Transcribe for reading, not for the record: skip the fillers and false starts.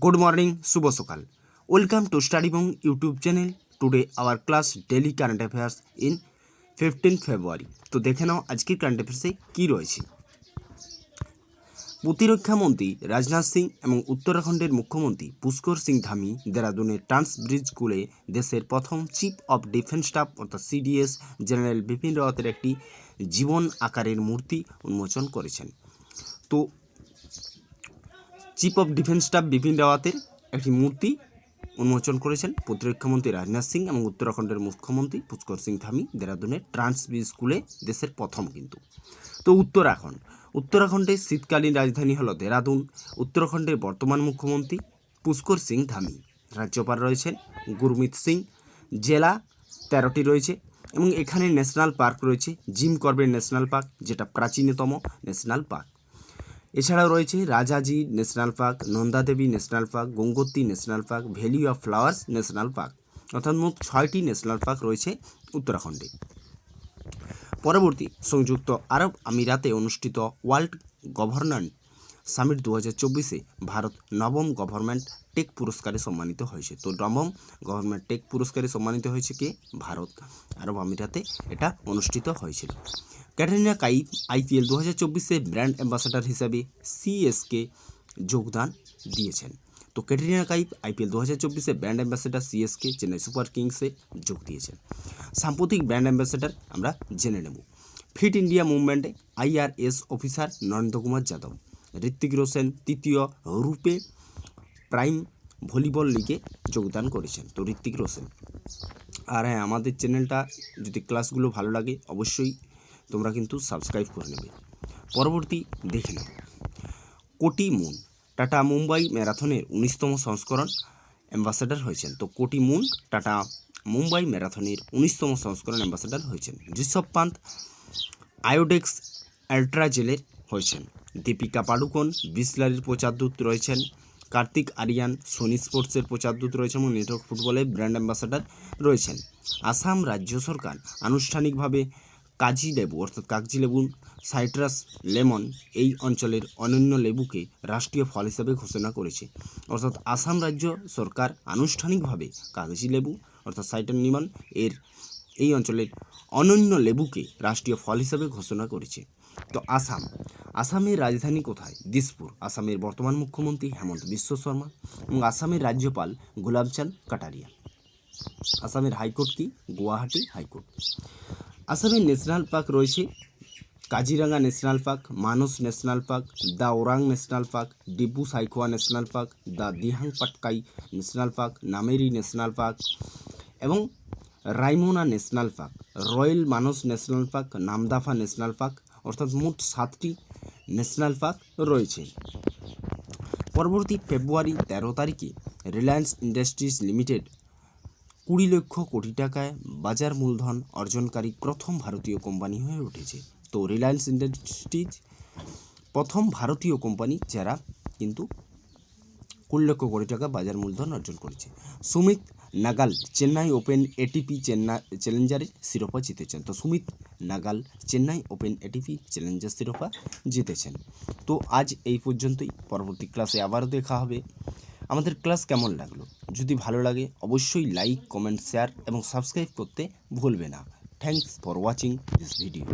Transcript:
Good morning, শুভ সকাল। Welcome to Study Bong YouTube channel. Today our class daily current affairs in 15 February. তো দেখে নাও আজকের current অ্যাফেয়ার্সে কী রয়েছে। প্রতিরক্ষা মন্ত্রী রাজনাথ সিং এবং উত্তরাখণ্ডের মুখ্যমন্ত্রী পুষ্কর সিং ধামি দেরাদুনের ট্রান্স ব্রিজ খুলে দেশের প্রথম চিফ অফ ডিফেন্স স্টাফ অর্থাৎ সিডিএস জেনারেল বিপিন রাওয়াতের একটি জীবন আকারের মূর্তি উন্মোচন করেছেন। তো chief of defence staff Bipin রাওয়াতের একটি মূর্তি উন্মোচন করেছেন প্রতিরক্ষামন্ত্রী রাজনাথ সিং এবং উত্তরাখণ্ডের মুখ্যমন্ত্রী পুষ্কর সিং ধামি দেরাদুনের ট্রান্স ব্রিজ স্কুলে দেশের প্রথম কিন্তু। তো উত্তরাখণ্ডের শীতকালীন রাজধানী হলো দেরাদুন। উত্তরাখণ্ডের বর্তমান মুখ্যমন্ত্রী পুষ্কর সিং ধামি, রাজ্যপাল রয়েছেন গুরমিত সিং, জেলা 13টি রয়েছে এবং এখানে ন্যাশনাল পার্ক রয়েছে জিম করবেট ন্যাশনাল পার্ক, যেটা প্রাচীনতম ন্যাশনাল পার্ক। এছাড়াও রয়েছে Rajaji national park, Nandadevi national park, Gangotri national park, valley of flowers national park, অর্থাৎ মোট 6টি ন্যাশনাল পার্ক রয়েছে উত্তরাখণ্ডে। পরবর্তী সংযুক্ত আরব আমিরাতে অনুষ্ঠিত ওয়ার্ল্ড গভর্নমেন্ট সামিট 2024-এ ভারত নবম গভর্নমেন্ট টেক পুরস্কারে সম্মানিত হয়েছে। তো নবম গভর্নমেন্ট টেক পুরস্কারে সম্মানিত হয়েছে কে? ভারত। আরব আমিরাতে এটা অনুষ্ঠিত হয়েছিল। ক্যাটরিনা কাইফ আইপিএল 2024-এ ব্র্যান্ড অ্যাম্বাসাডার হিসাবে সিএসকে যোগদান দিয়েছেন। তো ক্যাটরিনা কাইফ আইপিএল 2024-এ brand ambassador CSK Chennai super কিংসে যোগ দিয়েছেন। সাম্প্রতিক ব্র্যান্ড অ্যাম্বাসাডার আমরা জেনে নেব। ফিট ইন্ডিয়া মুভমেন্টে আইআরএস অফিসার নরেন্দ্র কুমার যাদব। ঋত্বিক রোশন তৃতীয় রূপে প্রাইম ভলিবল লিগে যোগদান করেছেন। তো ঋত্বিক রোশন। আর হ্যাঁ, আমাদের চ্যানেলটা যদি ক্লাসগুলো ভালো লাগে অবশ্যই তোমরা কিন্তু সাবস্ক্রাইব করে নেবে। পরবর্তী দেখে নাও। কোটি মুন টাটা মুম্বাই ম্যারাথনের 19তম সংস্করণ অ্যাম্বাসাডার হয়েছেন। তো কোটি মুন টাটা মুম্বাই ম্যারাথনের 19তম সংস্করণ অ্যাম্বাসাডার হয়েছেন। ঋষভ পান্ত আয়োডেক্স আল্ট্রা জেলের হয়েছেন। দীপিকা পাডুকোন বিসলারির প্রচারদূত রয়েছেন। কার্তিক আরিয়ান সোনি স্পোর্টসের প্রচারদূত রয়েছেন এবং নেটওয়ার্ক ফুটবলের ব্র্যান্ড অ্যাম্বাসাডার রয়েছেন। আসাম রাজ্য সরকার আনুষ্ঠানিকভাবে কাজি লেবু অর্থাৎ কাগজি লেবু সাইট্রাস লেমন এই অঞ্চলের অনন্য লেবুকে রাষ্ট্রীয় ফল হিসাবে ঘোষণা করেছে। অর্থাৎ আসাম রাজ্য সরকার আনুষ্ঠানিকভাবে কাগজি লেবু অর্থাৎ সাইট্রাস লেমন এই অঞ্চলের অনন্য লেবুকে রাষ্ট্রীয় ফল হিসাবে ঘোষণা করেছে। তো আসামের রাজধানী কোথায়? দিসপুর। আসামের বর্তমান মুখ্যমন্ত্রী হেমন্ত বিশ্ব শর্মা এবং আসামের রাজ্যপাল গুলাবচাঁদ কাটারিয়া। আসামের হাইকোর্ট কি? গুয়াহাটি হাইকোর্ট। আসামের ন্যাশনাল পার্ক রয়েছে Kaziranga national park, Manas national park, the Orang national park, Dibru Saikhowa national park, the Dehing Patkai national park, Nameri national park এবং Raimona national park, royal Manas national park, Namdapha national park, অর্থাৎ মোট 7টি ন্যাশনাল পার্ক রয়েছে। পরবর্তী ফেব্রুয়ারি 13 তারিখে রিলায়েন্স ইন্ডাস্ট্রিজ লিমিটেড 20 লক্ষ কোটি টাকায় বাজার মূলধন অর্জনকারী প্রথম ভারতীয় কোম্পানি হয়ে উঠেছে। তো রিলায়েন্স ইন্ডাস্ট্রিজ প্রথম ভারতীয় কোম্পানি যারা কিন্তু 20 লক্ষ কোটি টাকা বাজার মূলধন অর্জন করেছে। সুমিত নাগাল চেন্নাই ওপেন এটিপি চ্যালেঞ্জারের শিরোপা জিতেছেন। তো সুমিত নাগাল চেন্নাই ওপেন এটিপি চ্যালেঞ্জার শিরোপা জিতেছেন। তো আজ এই পর্যন্তই। পরবর্তী ক্লাসে আবারও দেখা হবে। আমাদের ক্লাস কেমন লাগলো? যদি ভালো লাগে অবশ্যই লাইক, কমেন্ট, শেয়ার এবং সাবস্ক্রাইব করতে ভুলবে না। Thanks for watching this video.